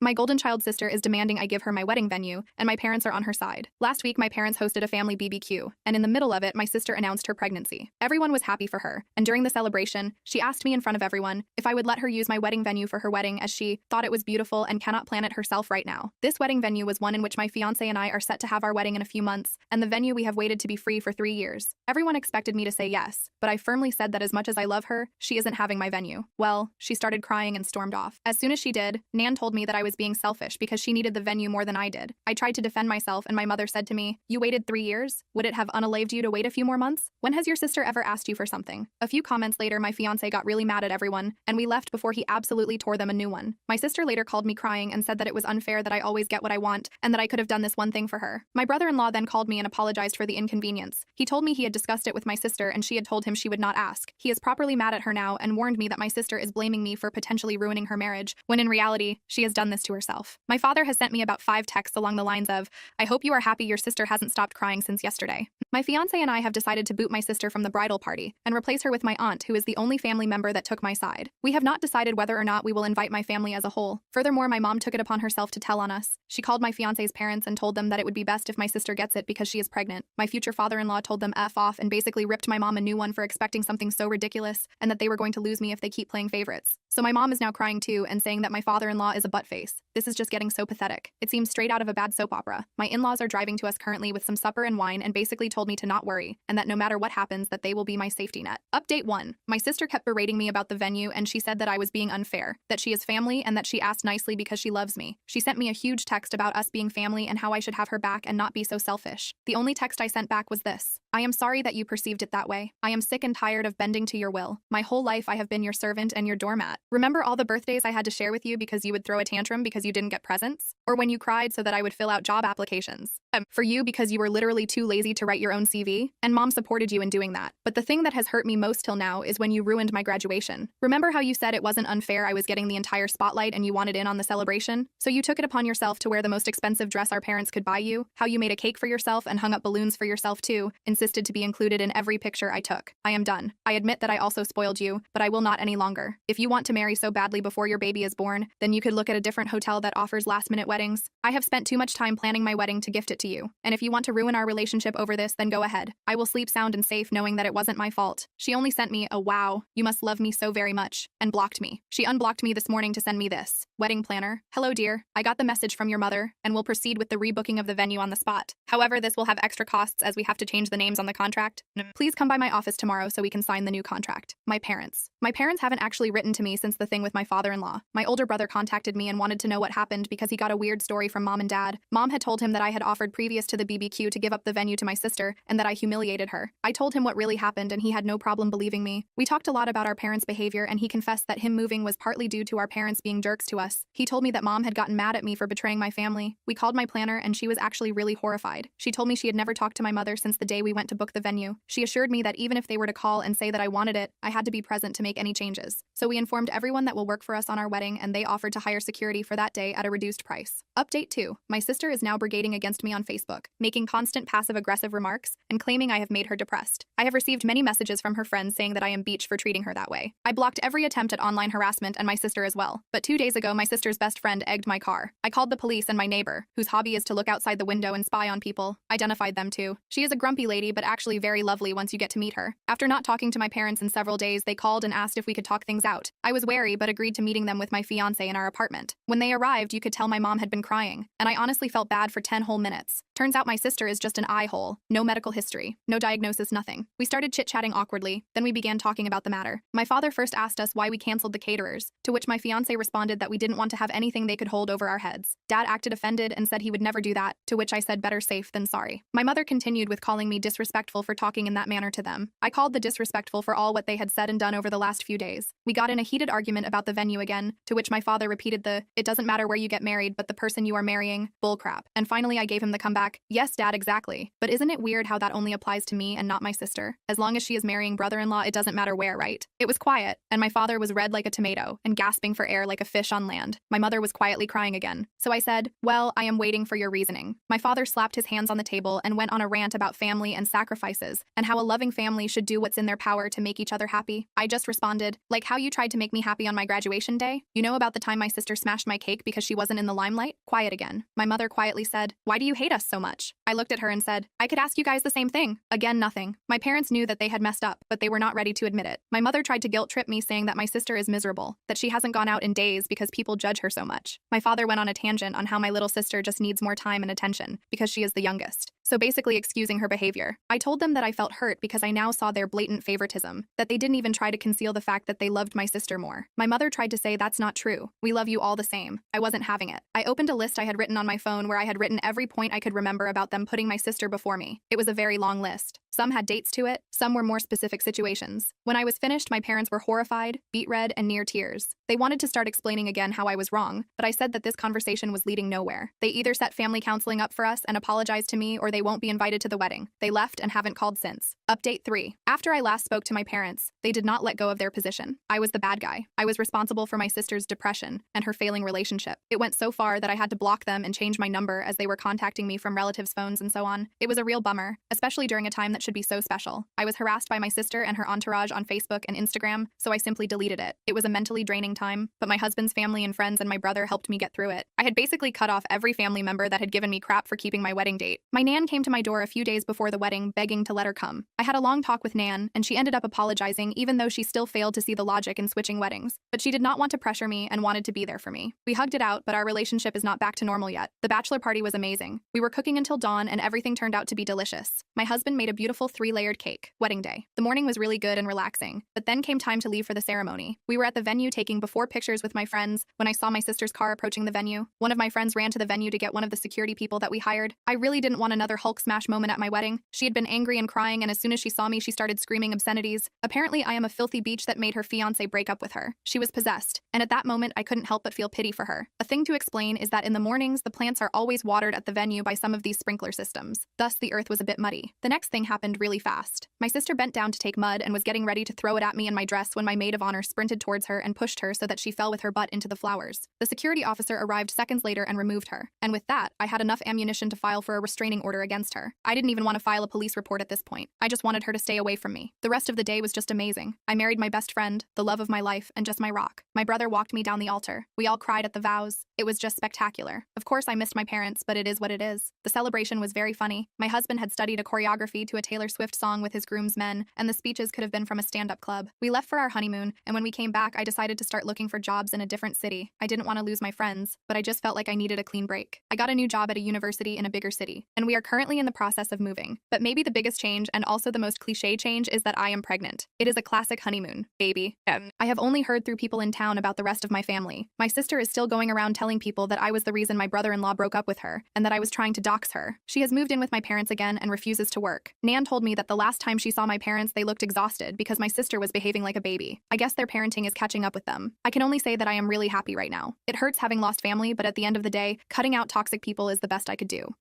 My golden child sister is demanding I give her my wedding venue, and my parents are on her side. Last week, my parents hosted a family BBQ, and in the middle of it, my sister announced her pregnancy. Everyone was happy for her, and during the celebration, she asked me in front of everyone if I would let her use my wedding venue for her wedding as she thought it was beautiful and cannot plan it herself right now. This wedding venue was one in which my fiancé and I are set to have our wedding in a few months, and the venue we have waited to be free for 3 years. Everyone expected me to say yes, but I firmly said that as much as I love her, she isn't having my venue. Well, she started crying and stormed off. As soon as she did, Nan told me that I was being selfish because she needed the venue more than I did. I tried to defend myself, and my mother said to me, "You waited 3 years? Would it have unalived you to wait a few more months? When has your sister ever asked you for something?" A few comments later, my fiancé got really mad at everyone, and we left before he absolutely tore them a new one. My sister later called me crying and said that it was unfair that I always get what I want, and that I could have done this one thing for her. My brother-in-law then called me and apologized for the inconvenience. He told me he had discussed it with my sister and she had told him she would not ask. He is properly mad at her now and warned me that my sister is blaming me for potentially ruining her marriage, when in reality, she has done this to herself. My father has sent me about 5 texts along the lines of, "I hope you are happy your sister hasn't stopped crying since yesterday." My fiancé and I have decided to boot my sister from the bridal party and replace her with my aunt, who is the only family member that took my side. We have not decided whether or not we will invite my family as a whole. Furthermore, my mom took it upon herself to tell on us. She called my fiancé's parents and told them that it would be best if my sister gets it because she is pregnant. My future father-in-law told them F off and basically ripped my mom a new one for expecting something so ridiculous and that they were going to lose me if they keep playing favorites. So my mom is now crying too and saying that my father-in-law is a buttface. This is just getting so pathetic. It seems straight out of a bad soap opera. My in-laws are driving to us currently with some supper and wine and basically told me to not worry and that no matter what happens that they will be my safety net. Update 1. My sister kept berating me about the venue and she said that I was being unfair, that she is family and that she asked nicely because she loves me. She sent me a huge text about us being family and how I should have her back and not be so selfish. The only text I sent back was this: "I am sorry that you perceived it that way. I am sick and tired of bending to your will. My whole life I have been your servant and your doormat. Remember all the birthdays I had to share with you because you would throw a tantrum because you didn't get presents? Or when you cried so that I would fill out job applications? For you because you were literally too lazy to write your own CV? And mom supported you in doing that. But the thing that has hurt me most till now is when you ruined my graduation. Remember how you said it wasn't unfair I was getting the entire spotlight and you wanted in on the celebration? So you took it upon yourself to wear the most expensive dress our parents could buy you, how you made a cake for yourself and hung up balloons for yourself too, insisted to be included in every picture I took. I am done. I admit that I also spoiled you, but I will not any longer. If you want to marry so badly before your baby is born, then you could look at a different hotel that offers last-minute weddings. I have spent too much time planning my wedding to gift it to you, and if you want to ruin our relationship over this, then go ahead. I will sleep sound and safe knowing that it wasn't my fault." She only sent me a "wow, you must love me so very much," and blocked me. She unblocked me this morning to send me this: "Wedding planner. Hello dear, I got the message from your mother and will proceed with the rebooking of the venue on the spot. However, this will have extra costs as we have to change the names on the contract. Please come by my office tomorrow so we can sign the new contract." My parents. My parents haven't actually written to me since the thing with my father-in-law. My older brother contacted me and wanted to know what happened because he got a weird story from mom and dad. Mom had told him that I had offered previous to the BBQ to give up the venue to my sister and that I humiliated her. I told him what really happened and he had no problem believing me. We talked a lot about our parents' behavior and he confessed that him moving was partly due to our parents being jerks to us. He told me that mom had gotten mad at me for betraying my family. We called my planner and she was actually really horrified. She told me she had never talked to my mother since the day we went to book the venue. She assured me that even if they were to call and say that I wanted it, I had to be present to make any changes. So we informed everyone that will work for us on our wedding and they offered to hire security for that day at a reduced price. Update 2. My sister is now brigading against me on Facebook, making constant passive-aggressive remarks and claiming I have made her depressed. I have received many messages from her friends saying that I am beach for treating her that way. I blocked every attempt at online harassment and my sister as well. But 2 days ago, my sister's best friend egged my car. I called the police and my neighbor, whose hobby is to look outside the window and spy on people, identified them too. She is a grumpy lady but actually very lovely once you get to meet her. After not talking to my parents in several days, they called and asked if we could talk things out. I was wary but agreed to meeting them with my fiancé in our apartment. When they arrived, you could tell my mom had been crying, and I honestly felt bad for 10 whole minutes. Turns out my sister is just an eye hole. No medical history, no diagnosis, nothing. We started chit-chatting awkwardly, then we began talking about the matter. My father first asked us why we canceled the caterers, to which my fiancé responded that we didn't want to have anything they could hold over our heads. Dad acted offended and said he would never do that, to which I said better safe than sorry. My mother continued with calling me disrespectful for talking in that manner to them. I called the disrespectful for all what they had said and done over the last few days. We got in a heated argument about the venue again, to which my father repeated the "it doesn't matter where you get married but the person you are marrying" bullcrap. And finally I gave him the the comeback, "Yes, Dad, exactly. But isn't it weird how that only applies to me and not my sister? As long as she is marrying brother-in-law, it doesn't matter where, right?" It was quiet, and my father was red like a tomato and gasping for air like a fish on land. My mother was quietly crying again. So I said, "Well, I am waiting for your reasoning." My father slapped his hands on the table and went on a rant about family and sacrifices and how a loving family should do what's in their power to make each other happy. I just responded, "Like how you tried to make me happy on my graduation day? You know about the time my sister smashed my cake because she wasn't in the limelight?" Quiet again. My mother quietly said, "Why do you hate us so much?" I looked at her and said, "I could ask you guys the same thing." Again, nothing. My parents knew that they had messed up, but they were not ready to admit it. My mother tried to guilt trip me, saying that my sister is miserable, that she hasn't gone out in days because people judge her so much. My father went on a tangent on how my little sister just needs more time and attention because she is the youngest. So basically excusing her behavior. I told them that I felt hurt because I now saw their blatant favoritism, that they didn't even try to conceal the fact that they loved my sister more. My mother tried to say that's not true. We love you all the same. I wasn't having it. I opened a list I had written on my phone where I had written every point I could remember about them putting my sister before me. It was a very long list. Some had dates to it, some were more specific situations. When I was finished, my parents were horrified, beet red, and near tears. They wanted to start explaining again how I was wrong, but I said that this conversation was leading nowhere. They either set family counseling up for us and apologized to me, or they won't be invited to the wedding. They left and haven't called since. Update 3. After I last spoke to my parents, they did not let go of their position. I was the bad guy. I was responsible for my sister's depression and her failing relationship. It went so far that I had to block them and change my number as they were contacting me from relatives' phones and so on. It was a real bummer, especially during a time that should be so special. I was harassed by my sister and her entourage on Facebook and Instagram, so I simply deleted it. It was a mentally draining time, but my husband's family and friends and my brother helped me get through it. I had basically cut off every family member that had given me crap for keeping my wedding date. My nan came to my door a few days before the wedding, begging to let her come. I had a long talk with Nan, and she ended up apologizing even though she still failed to see the logic in switching weddings. But she did not want to pressure me and wanted to be there for me. We hugged it out, but our relationship is not back to normal yet. The bachelor party was amazing. We were cooking until dawn and everything turned out to be delicious. My husband made a beautiful 3-layered cake. Wedding day. The morning was really good and relaxing, but then came time to leave for the ceremony. We were at the venue taking before pictures with my friends when I saw my sister's car approaching the venue. One of my friends ran to the venue to get one of the security people that we hired. I really didn't want another Hulk smash moment at my wedding. She had been angry and crying, and as soon as she saw me, she started screaming obscenities. Apparently, I am a filthy beach that made her fiancé break up with her. She was possessed, and at that moment, I couldn't help but feel pity for her. A thing to explain is that in the mornings, the plants are always watered at the venue by some of these sprinkler systems. Thus, the earth was a bit muddy. The next thing happened really fast. My sister bent down to take mud and was getting ready to throw it at me in my dress when my maid of honor sprinted towards her and pushed her so that she fell with her butt into the flowers. The security officer arrived seconds later and removed her. And with that, I had enough ammunition to file for a restraining order against her. I didn't even want to file a police report at this point. I just wanted her to stay away from me. The rest of the day was just amazing. I married my best friend, the love of my life, and just my rock. My brother walked me down the altar. We all cried at the vows. It was just spectacular. Of course, I missed my parents, but it is what it is. The celebration was very funny. My husband had studied a choreography to a Taylor Swift song with his groomsmen, and the speeches could have been from a stand-up club. We left for our honeymoon, and when we came back, I decided to start looking for jobs in a different city. I didn't want to lose my friends, but I just felt like I needed a clean break. I got a new job at a university in a bigger city, and we are currently in the process of moving. But maybe the biggest change, and also the most cliche change, is that I am pregnant. It is a classic honeymoon, baby. I have only heard through people in town about the rest of my family. My sister is still going around telling people that I was the reason my brother-in-law broke up with her, and that I was trying to dox her. She has moved in with my parents again and refuses to work. Nan told me that the last time she saw my parents, they looked exhausted because my sister was behaving like a baby. I guess their parenting is catching up with them. I can only say that I am really happy right now. It hurts having lost family, but at the end of the day, cutting out toxic people is the best I could do.